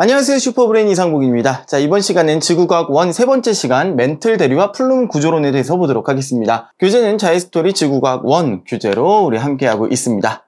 안녕하세요, 슈퍼브레인 이상복입니다. 자, 이번 시간은 지구과학 1 세 번째 시간 멘틀 대류와 플룸 구조론에 대해서 보도록 하겠습니다. 교재는 자이스토리 지구과학 1 교재로 우리 함께하고 있습니다.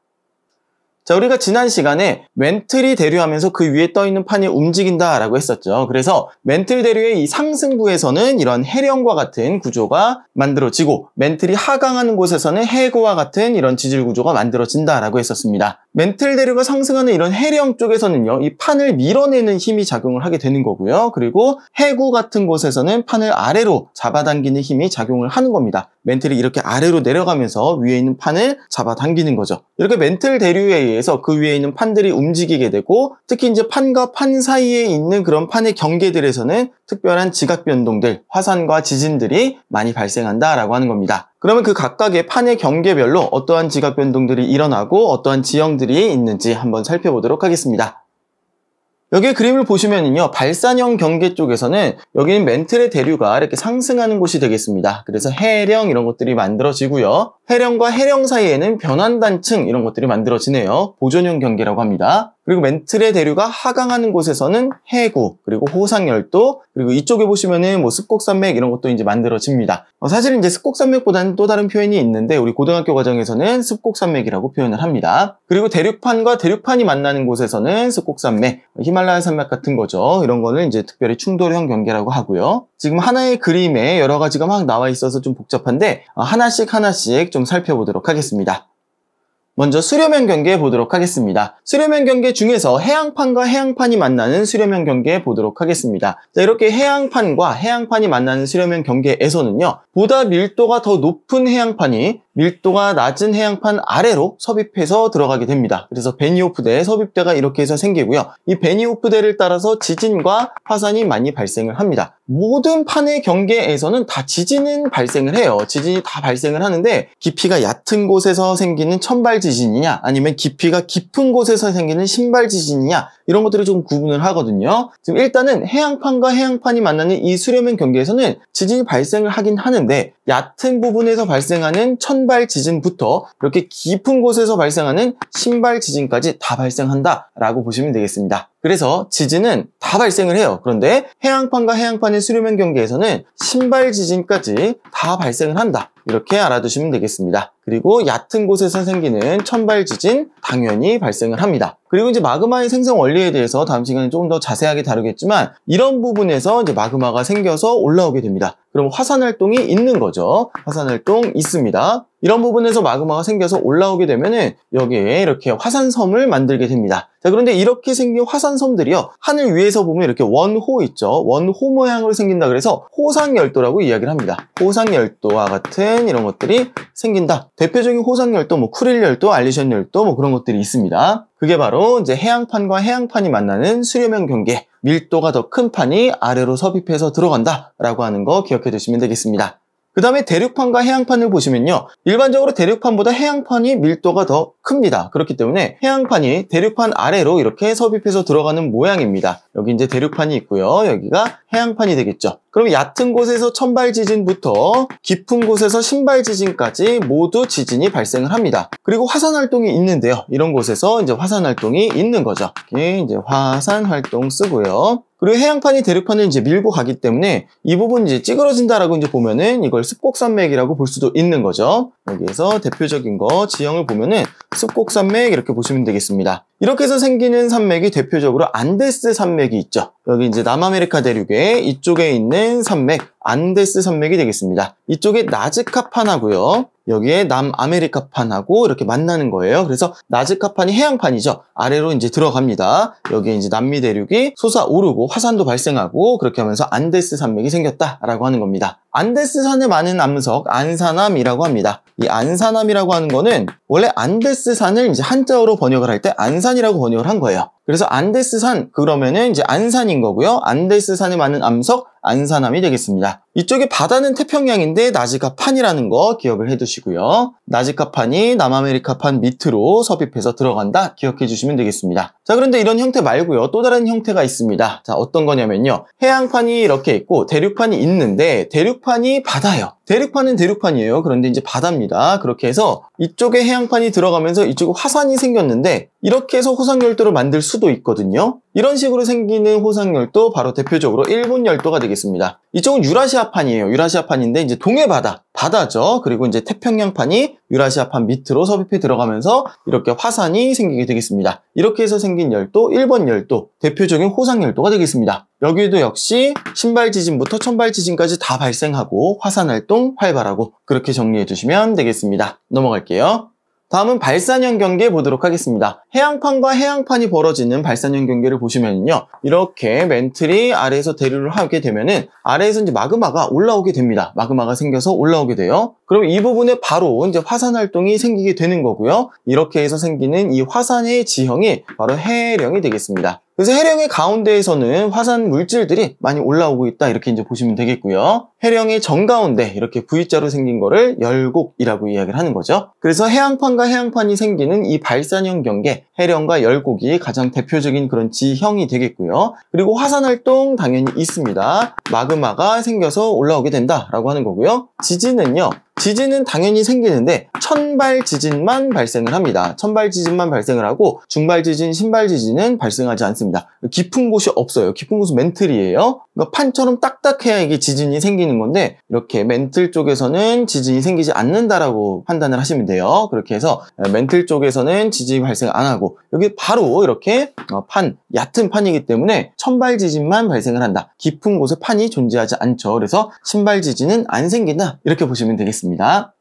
자, 우리가 지난 시간에 멘틀이 대류하면서 그 위에 떠있는 판이 움직인다 라고 했었죠. 그래서 멘틀 대류의 이 상승부에서는 이런 해령과 같은 구조가 만들어지고, 멘틀이 하강하는 곳에서는 해구와 같은 이런 지질 구조가 만들어진다 라고 했었습니다. 멘틀 대류가 상승하는 이런 해령 쪽에서는요, 이 판을 밀어내는 힘이 작용을 하게 되는 거고요. 그리고 해구 같은 곳에서는 판을 아래로 잡아당기는 힘이 작용을 하는 겁니다. 멘틀이 이렇게 아래로 내려가면서 위에 있는 판을 잡아당기는 거죠. 이렇게 멘틀 대류에 의해서 그 위에 있는 판들이 움직이게 되고, 특히 이제 판과 판 사이에 있는 그런 판의 경계들에서는 특별한 지각 변동들, 화산과 지진들이 많이 발생한다라고 하는 겁니다. 그러면 그 각각의 판의 경계별로 어떠한 지각 변동들이 일어나고 어떠한 지형들이 있는지 한번 살펴보도록 하겠습니다. 여기 그림을 보시면은요, 발산형 경계 쪽에서는 여기는 멘틀의 대류가 이렇게 상승하는 곳이 되겠습니다. 그래서 해령 이런 것들이 만들어지고요. 해령과 해령 사이에는 변환단층 이런 것들이 만들어지네요. 보존형 경계라고 합니다. 그리고 멘틀의 대류가 하강하는 곳에서는 해구, 그리고 호상열도, 그리고 이쪽에 보시면은 습곡산맥 이런 것도 이제 만들어집니다. 사실은 이제 습곡산맥보다는 또 다른 표현이 있는데, 우리 고등학교 과정에서는 습곡산맥이라고 표현을 합니다. 그리고 대륙판과 대륙판이 만나는 곳에서는 습곡산맥, 히말라야 산맥 같은 거죠. 이런 거는 이제 특별히 충돌형 경계라고 하고요. 지금 하나의 그림에 여러 가지가 막 나와 있어서 좀 복잡한데, 하나씩 좀 살펴보도록 하겠습니다. 먼저 수렴형 경계 보도록 하겠습니다. 수렴형 경계 중에서 해양판과 해양판이 만나는 수렴형 경계 보도록 하겠습니다. 자, 이렇게 해양판과 해양판이 만나는 수렴형 경계에서는요, 보다 밀도가 더 높은 해양판이 밀도가 낮은 해양판 아래로 섭입해서 들어가게 됩니다. 그래서 베니오프대, 섭입대가 이렇게 해서 생기고요. 이 베니오프대를 따라서 지진과 화산이 많이 발생을 합니다. 모든 판의 경계에서는 다 지진은 발생을 해요. 지진이 다 발생을 하는데, 깊이가 얕은 곳에서 생기는 천발 지진이냐, 아니면 깊이가 깊은 곳에서 생기는 신발 지진이냐, 이런 것들을 좀 구분을 하거든요. 지금 일단은 해양판과 해양판이 만나는 이 수렴형 경계에서는 지진이 발생을 하긴 하는데, 얕은 부분에서 발생하는 천발 지진부터 이렇게 깊은 곳에서 발생하는 신발 지진까지 다 발생한다라고 보시면 되겠습니다. 그래서 지진은 다 발생을 해요. 그런데 해양판과 해양판의 수렴형 경계에서는 신발 지진까지 다 발생을 한다, 이렇게 알아두시면 되겠습니다. 그리고 얕은 곳에서 생기는 천발 지진 당연히 발생을 합니다. 그리고 이제 마그마의 생성 원리에 대해서 다음 시간에 조금 더 자세하게 다루겠지만, 이런 부분에서 이제 마그마가 생겨서 올라오게 됩니다. 그럼 화산 활동이 있는 거죠. 화산 활동 있습니다. 이런 부분에서 마그마가 생겨서 올라오게 되면은 여기에 이렇게 화산섬을 만들게 됩니다. 자, 그런데 이렇게 생긴 화산섬들이요, 하늘 위에서 보면 이렇게 원호 있죠. 원호 모양으로 생긴다 그래서 호상열도라고 이야기를 합니다. 호상열도와 같은 이런 것들이 생긴다. 대표적인 호상열도, 쿠릴열도, 알리션열도 그런 것들이 있습니다. 그게 바로 이제 해양판과 해양판이 만나는 수렴형 경계, 밀도가 더 큰 판이 아래로 섭입해서 들어간다라고 하는 거 기억해 두시면 되겠습니다. 그 다음에 대륙판과 해양판을 보시면요, 일반적으로 대륙판보다 해양판이 밀도가 더 큽니다. 그렇기 때문에 해양판이 대륙판 아래로 이렇게 섭입해서 들어가는 모양입니다. 여기 이제 대륙판이 있고요, 여기가 해양판이 되겠죠. 그럼 얕은 곳에서 천발 지진부터 깊은 곳에서 신발 지진까지 모두 지진이 발생을 합니다. 그리고 화산 활동이 있는데요, 이런 곳에서 이제 화산 활동이 있는 거죠. 이게 이제 화산 활동 쓰고요. 그리고 해양판이 대륙판을 이제 밀고 가기 때문에 이 부분 이제 찌그러진다라고 이제 보면은 이걸 습곡산맥이라고 볼 수도 있는 거죠. 여기에서 대표적인 거 지형을 보면은 습곡산맥 이렇게 보시면 되겠습니다. 이렇게 해서 생기는 산맥이 대표적으로 안데스 산맥이 있죠. 여기 이제 남아메리카 대륙에 이쪽에 있는 산맥, 안데스 산맥이 되겠습니다. 이쪽에 나즈카판하고요, 여기에 남아메리카판하고 이렇게 만나는 거예요. 그래서 나즈카판이 해양판이죠. 아래로 이제 들어갑니다. 여기에 이제 남미 대륙이 솟아오르고 화산도 발생하고, 그렇게 하면서 안데스 산맥이 생겼다라고 하는 겁니다. 안데스산에 많은 암석, 안산암이라고 합니다. 이 안산암이라고 하는 거는 원래 안데스산을 이제 한자어로 번역을 할 때 안산이라고 번역을 한 거예요. 그래서 안데스산 그러면은 이제 안산인 거고요. 안데스산에 많은 암석, 안산암이 되겠습니다. 이쪽에 바다는 태평양인데 나즈카판이라는 거 기억을 해두시고요. 나즈카판이 남아메리카판 밑으로 섭입해서 들어간다, 기억해 주시면 되겠습니다. 자, 그런데 이런 형태 말고요, 또 다른 형태가 있습니다. 자, 어떤 거냐면요, 해양판이 이렇게 있고 대륙판이 있는데, 대륙판이 바다예요. 대륙판은 대륙판이에요. 그런데 이제 바다입니다. 그렇게 해서 이쪽에 해양판이 들어가면서 이쪽에 화산이 생겼는데, 이렇게 해서 호상열도를 만들 수 수도 있거든요. 이런 식으로 생기는 호상열도 바로 대표적으로 일본 열도가 되겠습니다. 이쪽은 유라시아판이에요. 유라시아판인데 이제 동해 바다죠. 그리고 이제 태평양판이 유라시아판 밑으로 섭입해 들어가면서 이렇게 화산이 생기게 되겠습니다. 이렇게 해서 생긴 열도, 일본 열도, 대표적인 호상열도가 되겠습니다. 여기도 역시 신발 지진부터 천발 지진까지 다 발생하고 화산 활동 활발하고 그렇게 정리해 주시면 되겠습니다. 넘어갈게요. 다음은 발산형 경계 보도록 하겠습니다. 해양판과 해양판이 벌어지는 발산형 경계를 보시면요. 이렇게 멘틀이 아래에서 대류를 하게 되면은 아래에서 이제 마그마가 올라오게 됩니다. 마그마가 생겨서 올라오게 돼요. 그럼 이 부분에 바로 이제 화산 활동이 생기게 되는 거고요. 이렇게 해서 생기는 이 화산의 지형이 바로 해령이 되겠습니다. 그래서 해령의 가운데에서는 화산 물질들이 많이 올라오고 있다 이렇게 이제 보시면 되겠고요. 해령의 정가운데 이렇게 V자로 생긴 거를 열곡이라고 이야기를 하는 거죠. 그래서 해양판과 해양판이 생기는 이 발산형 경계, 해령과 열곡이 가장 대표적인 그런 지형이 되겠고요. 그리고 화산 활동 당연히 있습니다. 마그마가 생겨서 올라오게 된다라고 하는 거고요. 지진은 당연히 생기는데 천발 지진만 발생을 합니다. 천발 지진만 발생을 하고 중발 지진, 신발 지진은 발생하지 않습니다. 깊은 곳이 없어요. 깊은 곳은 멘틀이에요. 그러니까 판처럼 딱딱해야 이게 지진이 생기는 건데 이렇게 멘틀 쪽에서는 지진이 생기지 않는다라고 판단을 하시면 돼요. 그렇게 해서 멘틀 쪽에서는 지진이 발생 안 하고 여기 바로 이렇게 얕은 판이기 때문에 천발 지진만 발생을 한다. 깊은 곳에 판이 존재하지 않죠. 그래서 신발 지진은 안 생긴다. 이렇게 보시면 되겠습니다.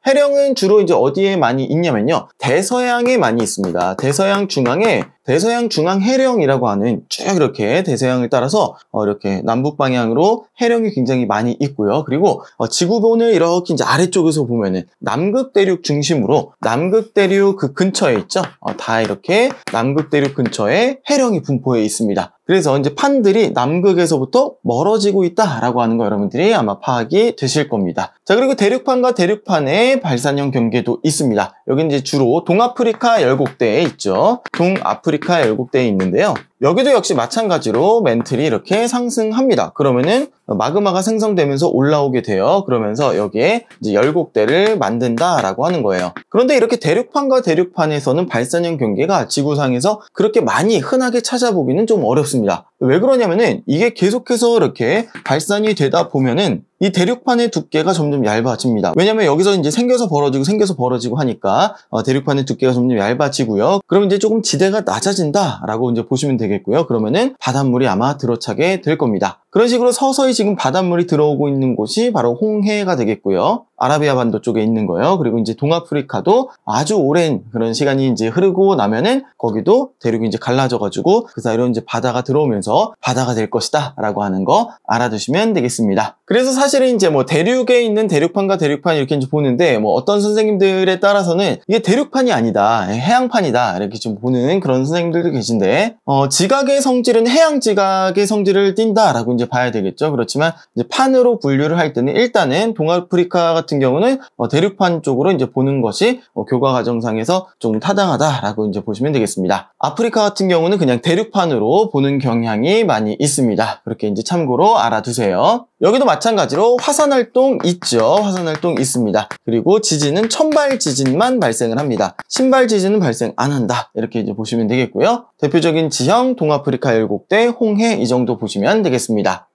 해령은 주로 이제 어디에 많이 있냐면요. 대서양에 많이 있습니다. 대서양 중앙 해령이라고 하는 쭉 이렇게 대서양을 따라서 이렇게 남북 방향으로 해령이 굉장히 많이 있고요. 그리고 지구본을 이렇게 이제 아래쪽에서 보면은 남극 대륙 중심으로 남극 대륙 그 근처에 있죠. 다 이렇게 남극 대륙 근처에 해령이 분포해 있습니다. 그래서 이제 판들이 남극에서부터 멀어지고 있다라고 하는 거 여러분들이 아마 파악이 되실 겁니다. 자, 그리고 대륙판과 대륙판의 발산형 경계도 있습니다. 여기 이제 주로 동아프리카 열곡대에 있죠. 동아프리카 열곡대에 있는데요. 여기도 역시 마찬가지로 멘틀이 이렇게 상승합니다. 그러면은 마그마가 생성되면서 올라오게 돼요. 그러면서 여기에 이제 열곡대를 만든다라고 하는 거예요. 그런데 이렇게 대륙판과 대륙판에서는 발산형 경계가 지구상에서 그렇게 많이 흔하게 찾아보기는 좀 어렵습니다. 왜 그러냐면은 이게 계속해서 이렇게 발산이 되다 보면은 이 대륙판의 두께가 점점 얇아집니다. 왜냐면 여기서 이제 생겨서 벌어지고 하니까 대륙판의 두께가 점점 얇아지고요. 그럼 이제 조금 지대가 낮아진다라고 이제 보시면 되겠고요. 그러면은 바닷물이 아마 들어차게 될 겁니다. 그런 식으로 서서히 지금 바닷물이 들어오고 있는 곳이 바로 홍해가 되겠고요. 아라비아 반도 쪽에 있는 거예요. 그리고 이제 동아프리카도 아주 오랜 그런 시간이 이제 흐르고 나면은 거기도 대륙이 이제 갈라져가지고 그 사이로 이제 바다가 들어오면서 바다가 될 것이다 라고 하는 거 알아두시면 되겠습니다. 그래서 사실은 이제 뭐 대륙에 있는 대륙판과 대륙판 이렇게 이제 보는데 뭐 어떤 선생님들에 따라서는 이게 대륙판이 아니다, 해양판이다 이렇게 좀 보는 그런 선생님들도 계신데 지각의 성질은 해양 지각의 성질을 띈다라고 이제 봐야 되겠죠. 그렇지만 이제 판으로 분류를 할 때는 일단은 동아프리카 같은 경우는 대륙판 쪽으로 이제 보는 것이 교과 과정상에서 좀 타당하다라고 이제 보시면 되겠습니다. 아프리카 같은 경우는 그냥 대륙판으로 보는 경향이 많이 있습니다. 그렇게 이제 참고로 알아두세요. 여기도 마찬가지로 화산 활동 있죠. 화산 활동 있습니다. 그리고 지진은 천발 지진만 발생을 합니다. 신발 지진은 발생 안 한다. 이렇게 이제 보시면 되겠고요. 대표적인 지형 동아프리카 열곡대, 홍해 이 정도 보시면 되겠습니다.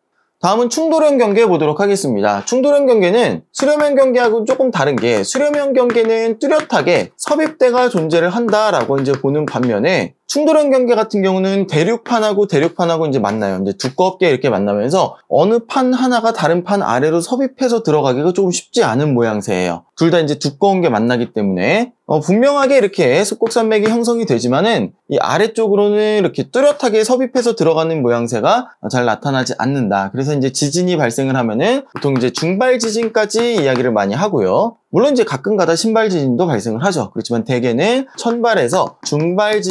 다음은 충돌형 경계 보도록 하겠습니다. 충돌형 경계는 수렴형 경계하고 조금 다른 게 수렴형 경계는 뚜렷하게 섭입대가 존재를 한다라고 이제 보는 반면에 충돌형 경계 같은 경우는 대륙판하고 이제 만나요. 이제 두껍게 이렇게 만나면서 어느 판 하나가 다른 판 아래로 섭입해서 들어가기가 조금 쉽지 않은 모양새예요. 둘 다 이제 두꺼운 게 만나기 때문에 분명하게 이렇게 습곡산맥이 형성이 되지만은 이 아래쪽으로는 이렇게 뚜렷하게 섭입해서 들어가는 모양새가 잘 나타나지 않는다. 그래서 이제 지진이 발생을 하면은 보통 이제 중발 지진까지 이야기를 많이 하고요. 물론 이제 가끔가다 신발 지진도 발생을 하죠. 그렇지만 대개는 천발에서 중발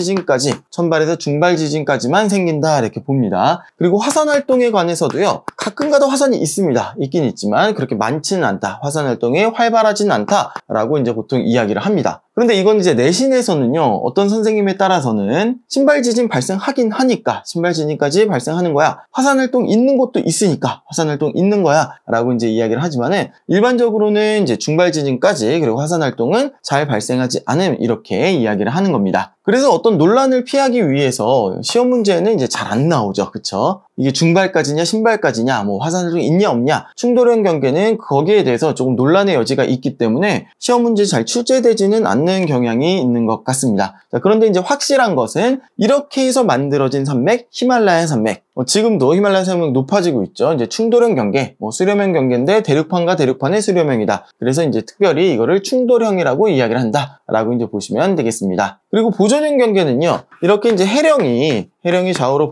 지진까지만 생긴다 이렇게 봅니다. 그리고 화산 활동에 관해서도요. 가끔가다 화산이 있습니다. 있긴 있지만 그렇게 많지는 않다. 화산 활동이 활발하지는 않다라고 이제 보통 이야기를 합니다. 그런데 이건 이제 내신에서는요. 어떤 선생님에 따라서는 신발 지진 발생하긴 하니까 신발 지진까지 발생하는 거야. 화산 활동 있는 곳도 있으니까 화산 활동 있는 거야 라고 이제 이야기를 하지만은 일반적으로는 이제 중발 지진까지 그리고 화산 활동은 잘 발생하지 않음 이렇게 이야기를 하는 겁니다. 그래서 어떤 논란을 피하기 위해서 시험 문제는 이제 잘 안 나오죠. 그쵸? 이게 중발까지냐 신발까지냐 뭐 화산활동이 있냐 없냐 충돌형 경계는 거기에 대해서 조금 논란의 여지가 있기 때문에 시험 문제 잘 출제되지는 않는 경향이 있는 것 같습니다. 자, 그런데 이제 확실한 것은 이렇게 해서 만들어진 산맥 히말라야 산맥 지금도 히말라야 산맥 높아지고 있죠. 이제 충돌형 경계 수렴형 경계인데 대륙판과 대륙판의 수렴형이다. 그래서 이제 특별히 이거를 충돌형이라고 이야기를 한다라고 이제 보시면 되겠습니다. 그리고 보존형 경계는요. 이렇게 이제 해령이 좌우로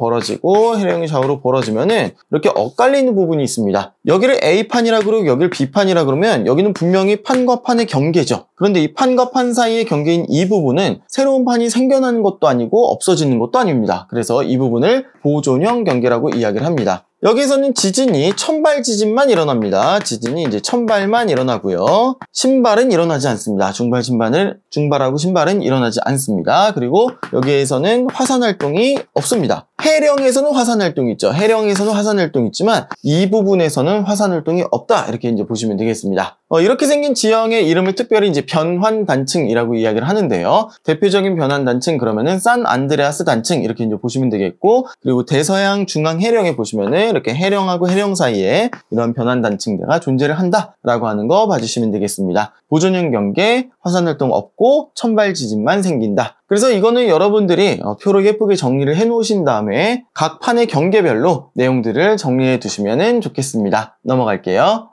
벌어지면은 이렇게 엇갈리는 부분이 있습니다. 여기를 A판이라 그러고 여기를 B판이라 그러면 여기는 분명히 판과 판의 경계죠. 그런데 이 판과 판 사이의 경계인 이 부분은 새로운 판이 생겨나는 것도 아니고 없어지는 것도 아닙니다. 그래서 이 부분을 보존형 경계라고 이야기를 합니다. 여기서는 지진이 천발 지진만 일어납니다. 지진이 이제 천발만 일어나고요. 신발은 일어나지 않습니다. 중발하고 신발은 일어나지 않습니다. 그리고 여기에서는 화산 활동이 없습니다. 해령에서는 화산 활동이 있죠. 해령에서는 화산 활동이 있지만 이 부분에서는 화산 활동이 없다. 이렇게 이제 보시면 되겠습니다. 이렇게 생긴 지형의 이름을 특별히 이제 변환 단층이라고 이야기를 하는데요. 대표적인 변환 단층 그러면은 산 안드레아스 단층 이렇게 이제 보시면 되겠고, 그리고 대서양 중앙 해령에 보시면은 이렇게 해령하고 해령 사이에 이런 변환 단층대가 존재를 한다라고 하는 거 봐주시면 되겠습니다. 보존형 경계, 화산 활동 없고 천발 지진만 생긴다. 그래서 이거는 여러분들이 표로 예쁘게 정리를 해 놓으신 다음에 각 판의 경계별로 내용들을 정리해 두시면 좋겠습니다. 넘어갈게요.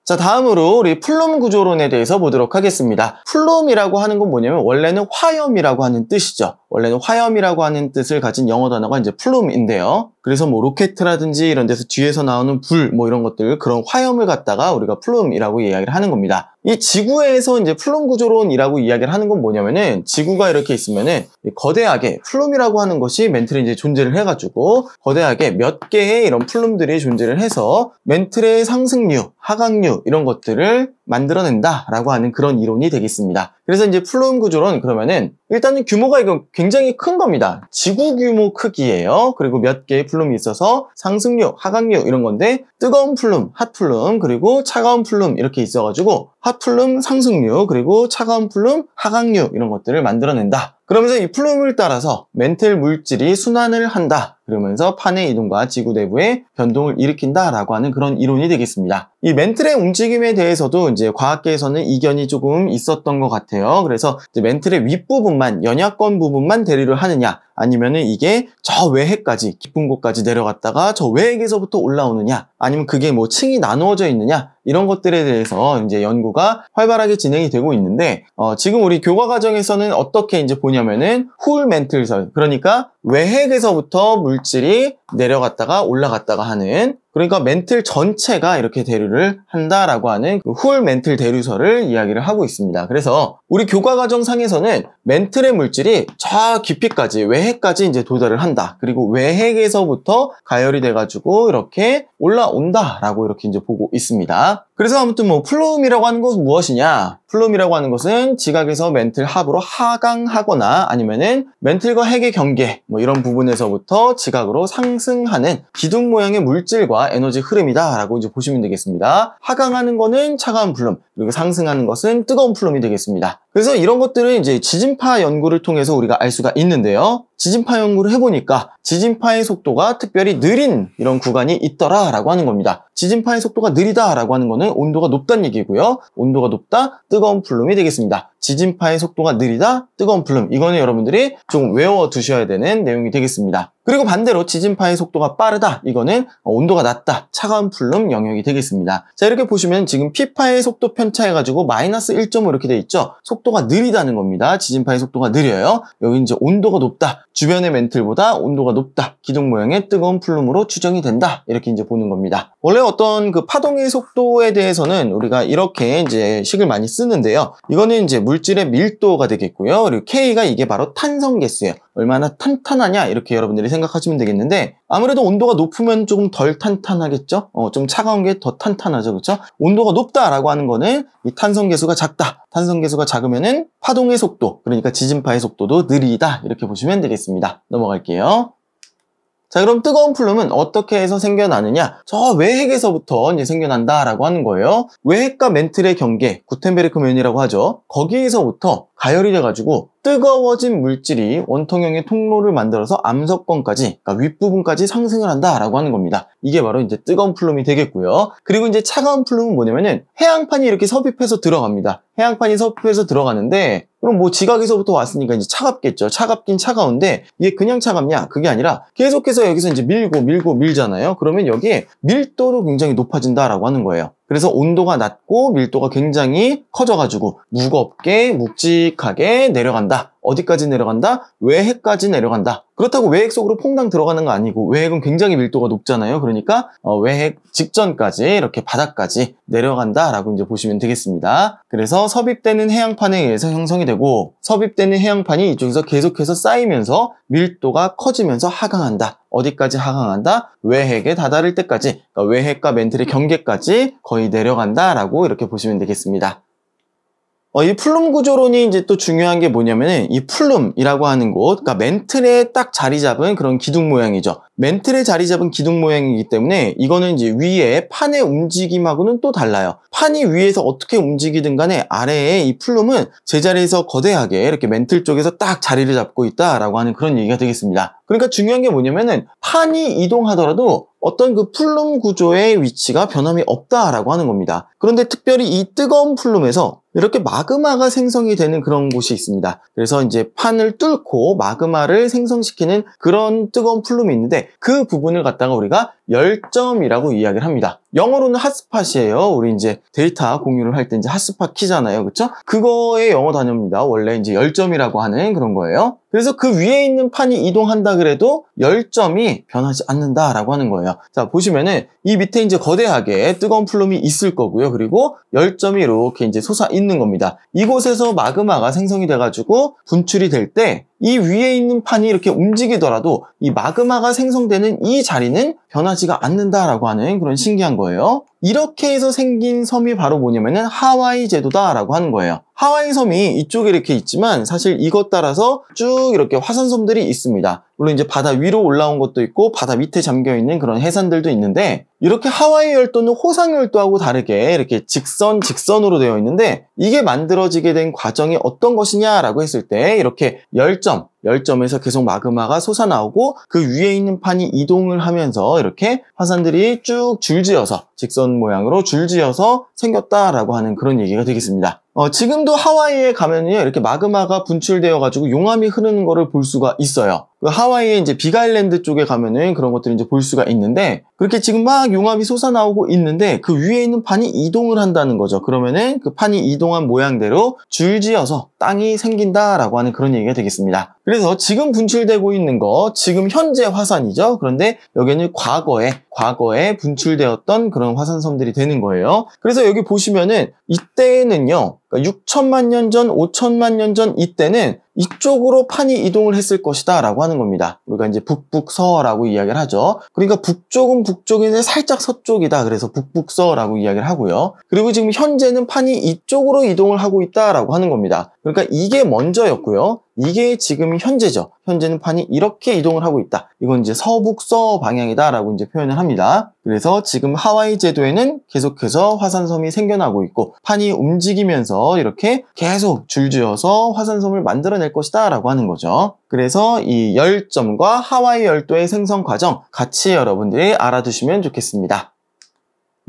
자, 다음으로 우리 플룸 구조론에 대해서 보도록 하겠습니다. 플룸이라고 하는 건 뭐냐면 원래는 화염이라고 하는 뜻이죠. 원래는 화염이라고 하는 뜻을 가진 영어 단어가 이제 플룸인데요. 그래서 뭐 로켓이라든지 이런 데서 뒤에서 나오는 불 이런 것들 그런 화염을 갖다가 우리가 플룸이라고 이야기를 하는 겁니다. 이 지구에서 이제 플룸 구조론이라고 이야기를 하는 건 뭐냐면은 지구가 이렇게 있으면은 거대하게 플룸이라고 하는 것이 멘틀에 이제 존재를 해가지고 거대하게 몇 개의 이런 플룸들이 존재를 해서 멘틀의 상승류, 하강류 이런 것들을 만들어낸다라고 하는 그런 이론이 되겠습니다. 그래서 이제 플룸 구조론 그러면은 일단은 규모가 이거 굉장히 큰 겁니다. 지구 규모 크기예요. 그리고 몇 개의 플룸이 있어서 상승류, 하강류 이런 건데 뜨거운 플룸, 핫플룸 그리고 차가운 플룸 이렇게 있어가지고 핫플룸, 상승류 그리고 차가운 플룸, 하강류 이런 것들을 만들어낸다. 그러면서 이 플룸을 따라서 멘틀 물질이 순환을 한다. 그러면서 판의 이동과 지구 내부의 변동을 일으킨다라고 하는 그런 이론이 되겠습니다. 이 멘틀의 움직임에 대해서도 이제 과학계에서는 이견이 조금 있었던 것 같아요. 그래서 이제 멘틀의 윗부분만, 연약권 부분만 대류를 하느냐, 아니면은 이게 저 외핵까지, 깊은 곳까지 내려갔다가 저 외핵에서부터 올라오느냐, 아니면 그게 뭐 층이 나누어져 있느냐, 이런 것들에 대해서 이제 연구가 활발하게 진행이 되고 있는데, 지금 우리 교과 과정에서는 어떻게 이제 보냐면은 훌 멘틀설, 그러니까 외핵에서부터 물질이 내려갔다가 올라갔다가 하는, 그러니까 멘틀 전체가 이렇게 대류를 한다라고 하는 그 훌 멘틀 대류설을 이야기를 하고 있습니다. 그래서 우리 교과 과정상에서는 멘틀의 물질이 저 깊이까지 외핵까지 이제 도달을 한다. 그리고 외핵에서부터 가열이 돼가지고 이렇게 올라온다라고 이렇게 이제 보고 있습니다. 그래서 아무튼 뭐 플룸이라고 하는 것은 무엇이냐? 플룸이라고 하는 것은 지각에서 멘틀 합으로 하강하거나 아니면은 멘틀과 핵의 경계 이런 부분에서부터 지각으로 상승하는 기둥 모양의 물질과 에너지 흐름이다라고 이제 보시면 되겠습니다. 하강하는 거는 차가운 플룸, 그리고 상승하는 것은 뜨거운 플룸이 되겠습니다. 그래서 이런 것들은 이제 지진파 연구를 통해서 우리가 알 수가 있는데요. 지진파 연구를 해보니까 지진파의 속도가 특별히 느린 이런 구간이 있더라라고 하는 겁니다. 지진파의 속도가 느리다라고 하는 거는 온도가 높다는 얘기고요. 온도가 높다, 뜨거운 플룸이 되겠습니다. 지진파의 속도가 느리다, 뜨거운 플룸. 이거는 여러분들이 좀 외워두셔야 되는 내용이 되겠습니다. 그리고 반대로 지진파의 속도가 빠르다. 이거는 온도가 낮다, 차가운 플룸 영역이 되겠습니다. 자, 이렇게 보시면 지금 P파의 속도 편차해가지고 마이너스 1.5 이렇게 돼 있죠. 속도가 느리다는 겁니다. 지진파의 속도가 느려요. 여기 이제 온도가 높다. 주변의 멘틀보다 온도가 높다. 기둥 모양의 뜨거운 플룸으로 추정이 된다. 이렇게 이제 보는 겁니다. 원래 어떤 그 파동의 속도에 대해서는 우리가 이렇게 이제 식을 많이 쓰는데요. 이거는 이제 물질의 밀도가 되겠고요. 그리고 K가 이게 바로 탄성계수예요. 얼마나 탄탄하냐 이렇게 여러분들이 생각하시면 되겠는데, 아무래도 온도가 높으면 조금 덜 탄탄하겠죠? 좀 차가운 게 더 탄탄하죠. 그렇죠? 온도가 높다라고 하는 거는 이 탄성계수가 작다. 탄성계수가 작으면은 파동의 속도, 그러니까 지진파의 속도도 느리다. 이렇게 보시면 되겠습니다. 넘어갈게요. 자, 그럼 뜨거운 플룸은 어떻게 해서 생겨나느냐? 저 외핵에서부터 이제 생겨난다라고 하는 거예요. 외핵과 멘틀의 경계, 구텐베르크 면이라고 하죠. 거기에서부터 가열이 돼가지고 뜨거워진 물질이 원통형의 통로를 만들어서 암석권까지, 그러니까 윗부분까지 상승을 한다라고 하는 겁니다. 이게 바로 이제 뜨거운 플룸이 되겠고요. 그리고 이제 차가운 플룸은 뭐냐면은 해양판이 이렇게 섭입해서 들어갑니다. 해양판이 섭입해서 들어가는데, 그럼 뭐 지각에서부터 왔으니까 이제 차갑겠죠. 차갑긴 차가운데 이게 그냥 차갑냐? 그게 아니라 계속해서 여기서 이제 밀고 밀잖아요. 그러면 여기에 밀도도 굉장히 높아진다라고 하는 거예요. 그래서 온도가 낮고 밀도가 굉장히 커져가지고 무겁게 묵직하게 내려간다. 어디까지 내려간다? 외핵까지 내려간다. 그렇다고 외핵 속으로 퐁당 들어가는 거 아니고, 외핵은 굉장히 밀도가 높잖아요. 그러니까 외핵 직전까지 이렇게 바닥까지 내려간다라고 이제 보시면 되겠습니다. 그래서 섭입되는 해양판에 의해서 형성이 되고, 섭입되는 해양판이 이쪽에서 계속해서 쌓이면서 밀도가 커지면서 하강한다. 어디까지 하강한다? 외핵에 다다를 때까지, 그러니까 외핵과 멘틀의 경계까지 거의 내려간다라고 이렇게 보시면 되겠습니다. 이 플룸 구조론이 이제 또 중요한 게 뭐냐면은, 이 플룸이라고 하는 곳, 그러니까 멘틀에 딱 자리 잡은 그런 기둥 모양이죠. 멘틀에 자리 잡은 기둥 모양이기 때문에 이거는 이제 위에 판의 움직임하고는 또 달라요. 판이 위에서 어떻게 움직이든 간에 아래에 이 플룸은 제자리에서 거대하게 이렇게 멘틀 쪽에서 딱 자리를 잡고 있다라고 하는 그런 얘기가 되겠습니다. 그러니까 중요한 게 뭐냐면은, 판이 이동하더라도 어떤 그 플룸 구조의 위치가 변함이 없다라고 하는 겁니다. 그런데 특별히 이 뜨거운 플룸에서 이렇게 마그마가 생성이 되는 그런 곳이 있습니다. 그래서 이제 판을 뚫고 마그마를 생성시키는 그런 뜨거운 플룸이 있는데, 그 부분을 갖다가 우리가 열점이라고 이야기를 합니다. 영어로는 핫스팟이에요. 우리 이제 데이터 공유를 할 때 이제 핫스팟 키잖아요. 그쵸? 그거의 영어 단어입니다. 원래 이제 열점이라고 하는 그런 거예요. 그래서 그 위에 있는 판이 이동한다 그래도 열점이 변하지 않는다라고 하는 거예요. 자, 보시면은 이 밑에 이제 거대하게 뜨거운 플룸이 있을 거고요. 그리고 열점이 이렇게 이제 솟아 있는 겁니다. 이곳에서 마그마가 생성이 돼가지고 분출이 될 때 이 위에 있는 판이 이렇게 움직이더라도 이 마그마가 생성되는 이 자리는 변하지가 않는다라고 하는 그런 신기한 거예요. 이렇게 해서 생긴 섬이 바로 뭐냐면은 하와이 제도다라고 하는 거예요. 하와이 섬이 이쪽에 이렇게 있지만 사실 이것 따라서 쭉 이렇게 화산섬들이 있습니다. 물론 이제 바다 위로 올라온 것도 있고 바다 밑에 잠겨있는 그런 해산들도 있는데, 이렇게 하와이 열도는 호상 열도하고 다르게 이렇게 직선으로 되어 있는데, 이게 만들어지게 된 과정이 어떤 것이냐라고 했을 때 이렇게 열점에서 계속 마그마가 솟아나오고 그 위에 있는 판이 이동을 하면서 이렇게 화산들이 쭉 줄지어서 직선 모양으로 줄지어서 생겼다라고 하는 그런 얘기가 되겠습니다. 지금도 하와이에 가면요, 이렇게 마그마가 분출되어가지고 용암이 흐르는 거를 볼 수가 있어요. 그 하와이의 이제 빅아일랜드 쪽에 가면은 그런 것들을 이제 볼 수가 있는데, 그렇게 지금 막 용암이 솟아나오고 있는데 그 위에 있는 판이 이동을 한다는 거죠. 그러면은 그 판이 이동한 모양대로 줄지어서 땅이 생긴다라고 하는 그런 얘기가 되겠습니다. 그래서 지금 분출되고 있는 거, 지금 현재 화산이죠. 그런데 여기는 과거에 분출되었던 그런 화산섬들이 되는 거예요. 그래서 여기 보시면은 이때는요, 6천만 년 전, 5천만 년 전 이때는 이쪽으로 판이 이동을 했을 것이다 라고 하는 겁니다. 우리가 이제 북북서라고 이야기를 하죠. 그러니까 북쪽은 북쪽인데 살짝 서쪽이다. 그래서 북북서라고 이야기를 하고요. 그리고 지금 현재는 판이 이쪽으로 이동을 하고 있다라고 하는 겁니다. 그러니까 이게 먼저였고요. 이게 지금 현재죠. 현재는 판이 이렇게 이동을 하고 있다. 이건 이제 서북서 방향이다라고 이제 표현을 합니다. 그래서 지금 하와이 제도에는 계속해서 화산섬이 생겨나고 있고 판이 움직이면서 이렇게 계속 줄지어서 화산섬을 만들어낼 것이다 라고 하는 거죠. 그래서 이 열점과 하와이 열도의 생성 과정 같이 여러분들이 알아두시면 좋겠습니다.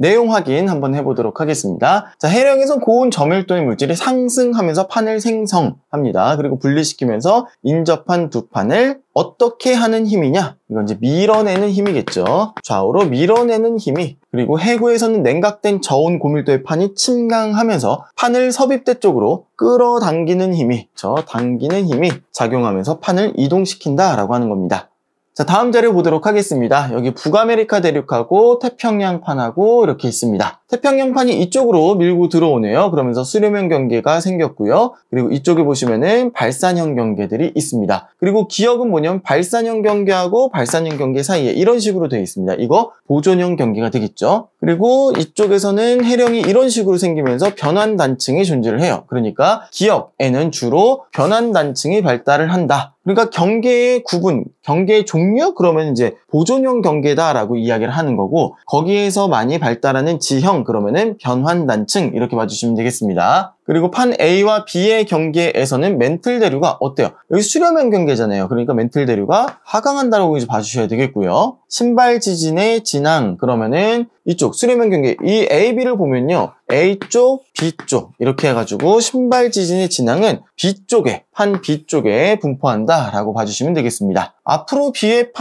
내용 확인 한번 해보도록 하겠습니다. 자, 해령에서 고온 저밀도의 물질이 상승하면서 판을 생성합니다. 그리고 분리시키면서 인접한 두 판을 어떻게 하는 힘이냐? 이건 이제 밀어내는 힘이겠죠. 좌우로 밀어내는 힘이, 그리고 해구에서는 냉각된 저온 고밀도의 판이 침강하면서 판을 섭입대 쪽으로 끌어당기는 힘이, 당기는 힘이 작용하면서 판을 이동시킨다라고 하는 겁니다. 자, 다음 자료 보도록 하겠습니다. 여기 북아메리카 대륙하고 태평양판하고 이렇게 있습니다. 태평양판이 이쪽으로 밀고 들어오네요. 그러면서 수렴형 경계가 생겼고요. 그리고 이쪽에 보시면은 발산형 경계들이 있습니다. 그리고 기억은 뭐냐면 발산형 경계하고 발산형 경계 사이에 이런 식으로 되어 있습니다. 이거 보존형 경계가 되겠죠. 그리고 이쪽에서는 해령이 이런 식으로 생기면서 변환단층이 존재를 해요. 그러니까 기억에는 주로 변환단층이 발달을 한다. 그러니까 경계의 구분, 경계의 종류? 그러면 이제 보존형 경계다라고 이야기를 하는 거고, 거기에서 많이 발달하는 지형, 그러면은 변환단층 이렇게 봐주시면 되겠습니다. 그리고 판 A와 B의 경계에서는 멘틀 대류가 어때요? 여기 수렴형 경계잖아요. 그러니까 멘틀 대류가 하강한다라고 이제 봐주셔야 되겠고요. 신발 지진의 진앙 그러면은 이쪽 수렴형 경계 이 A, B를 보면요. A쪽, B쪽 이렇게 해가지고 신발 지진의 진앙은 B쪽에 판 B쪽에 분포한다 라고 봐주시면 되겠습니다. 앞으로 B의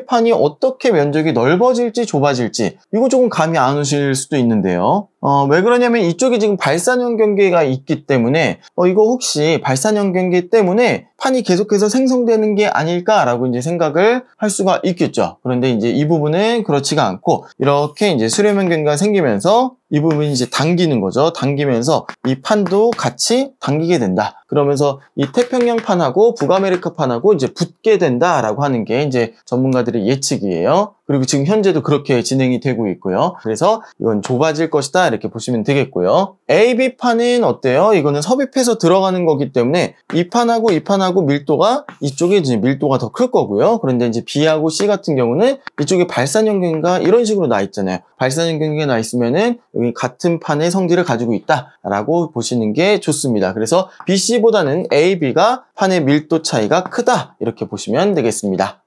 판이 어떻게 면적이 넓어질지 좁아질지 이거 조금 감이 안 오실 수도 있는데요. 왜 그러냐면 이쪽에 지금 발산형 경계가 있기 때문에 이거 혹시 발산형 경계 때문에 판이 계속해서 생성되는 게 아닐까라고 이제 생각을 할 수가 있겠죠. 그런데 이제 이 부분은 그렇지가 않고 이렇게 이제 수렴형 경계가 생기면서 이 부분이 이제 당기는 거죠. 당기면서 이 판도 같이 당기게 된다. 그러면서 이 태평양 판하고 북아메리카 판하고 이제 붙게 된다라고 하는 게 이제 전문가들의 예측이에요. 그리고 지금 현재도 그렇게 진행이 되고 있고요. 그래서 이건 좁아질 것이다 이렇게 보시면 되겠고요. AB판은 어때요? 이거는 섭입해서 들어가는 거기 때문에 이 판하고 밀도가 이쪽에 이제 밀도가 더 클 거고요. 그런데 이제 B하고 C 같은 경우는 이쪽에 발산형 경계가 이런 식으로 나 있잖아요. 발산형 경계가 나 있으면은 여기 같은 판의 성질을 가지고 있다라고 보시는 게 좋습니다. 그래서 BC보다는 AB가 판의 밀도 차이가 크다 이렇게 보시면 되겠습니다.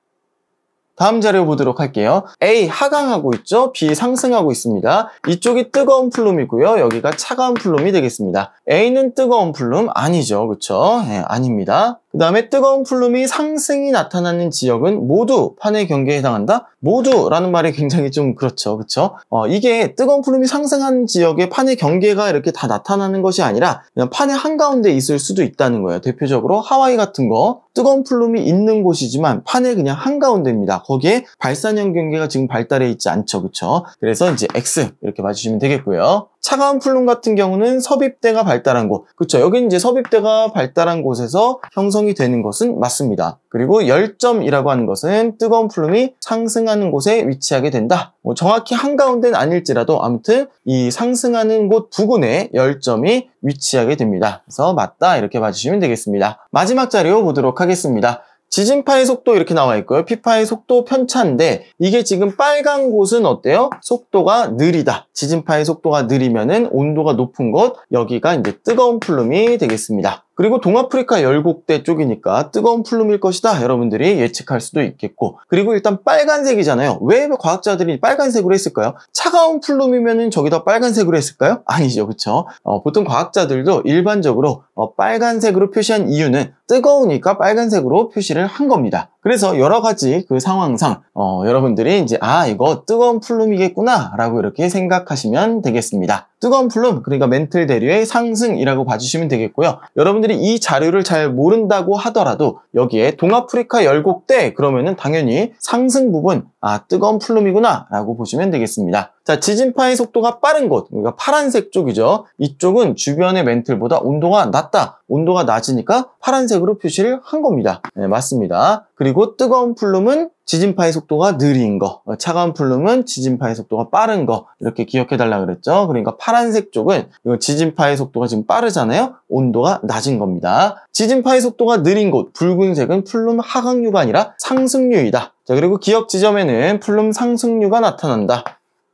다음 자료 보도록 할게요. A 하강하고 있죠? B 상승하고 있습니다. 이쪽이 뜨거운 플룸이고요. 여기가 차가운 플룸이 되겠습니다. A는 뜨거운 플룸 아니죠. 그쵸? 네, 아닙니다. 그 다음에 뜨거운 플룸이 상승이 나타나는 지역은 모두 판의 경계에 해당한다? 모두라는 말이 굉장히 좀 그렇죠. 그쵸? 이게 뜨거운 플룸이 상승한 지역에 판의 경계가 이렇게 다 나타나는 것이 아니라 그냥 판의 한가운데 있을 수도 있다는 거예요. 대표적으로 하와이 같은 거 뜨거운 플룸이 있는 곳이지만 판의 그냥 한가운데입니다. 거기에 발산형 경계가 지금 발달해 있지 않죠. 그쵸? 그래서 이제 X 이렇게 봐주시면 되겠고요. 차가운 플룸 같은 경우는 섭입대가 발달한 곳. 그쵸? 여기는 이제 섭입대가 발달한 곳에서 형성이 되는 것은 맞습니다. 그리고 열점이라고 하는 것은 뜨거운 플룸이 상승하는 곳에 위치하게 된다. 정확히 한가운데는 아닐지라도 아무튼 이 상승하는 곳 부근에 열점이 위치하게 됩니다. 그래서 맞다 이렇게 봐주시면 되겠습니다. 마지막 자료 보도록 하겠습니다. 지진파의 속도 이렇게 나와 있고요. P파의 속도 편차인데 이게 지금 빨간 곳은 어때요? 속도가 느리다. 지진파의 속도가 느리면은 온도가 높은 곳 여기가 이제 뜨거운 플룸이 되겠습니다. 그리고 동아프리카 열곡대 쪽이니까 뜨거운 플룸일 것이다 여러분들이 예측할 수도 있겠고 그리고 일단 빨간색이잖아요. 왜 과학자들이 빨간색으로 했을까요? 차가운 플룸이면은 저기다 빨간색으로 했을까요? 아니죠. 그쵸? 보통 과학자들도 일반적으로 빨간색으로 표시한 이유는 뜨거우니까 빨간색으로 표시를 한 겁니다. 그래서 여러 가지 그 상황상 여러분들이 이제 이거 뜨거운 플룸이겠구나 라고 이렇게 생각하시면 되겠습니다. 뜨거운 플룸 그러니까 멘틀 대류의 상승이라고 봐주시면 되겠고요. 여러분들이 이 자료를 잘 모른다고 하더라도 여기에 동아프리카 열곡대 그러면은 당연히 상승 부분 뜨거운 플룸이구나 라고 보시면 되겠습니다. 자, 지진파의 속도가 빠른 곳 그러니까 파란색 쪽이죠. 이쪽은 주변의 멘틀보다 온도가 낮다. 온도가 낮으니까 파란색으로 표시를 한 겁니다. 네, 맞습니다. 그리고 뜨거운 플룸은 지진파의 속도가 느린 거, 차가운 플룸은 지진파의 속도가 빠른 거 이렇게 기억해달라 그랬죠. 그러니까 파란색 쪽은 지진파의 속도가 지금 빠르잖아요. 온도가 낮은 겁니다. 지진파의 속도가 느린 곳, 붉은색은 플룸 하강류가 아니라 상승류이다. 자, 그리고 기억 지점에는 플룸 상승류가 나타난다.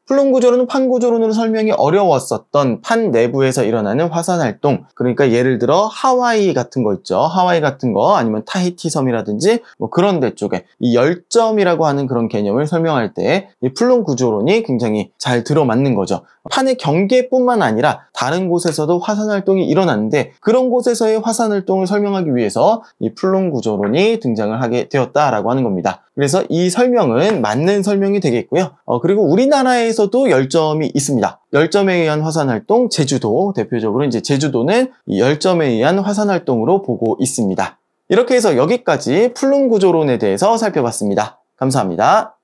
플룸 구조로는 판 구조론으로 설명이 어려웠었던 판 내부에서 일어나는 화산 활동 그러니까 예를 들어 하와이 같은 거 있죠. 하와이 같은 거 아니면 타히티 섬이라든지 뭐 그런 데 쪽에 이 열점이라고 하는 그런 개념을 설명할 때 이 플룸 구조론이 굉장히 잘 들어맞는 거죠. 판의 경계뿐만 아니라 다른 곳에서도 화산 활동이 일어났는데 그런 곳에서의 화산 활동을 설명하기 위해서 이 플룸 구조론이 등장을 하게 되었다라고 하는 겁니다. 그래서 이 설명은 맞는 설명이 되겠고요. 그리고 우리나라에서도 열점이 있습니다. 열점에 의한 화산 활동, 제주도 대표적으로 이제 제주도는 이 열점에 의한 화산 활동으로 보고 있습니다. 이렇게 해서 여기까지 플룸 구조론에 대해서 살펴봤습니다. 감사합니다.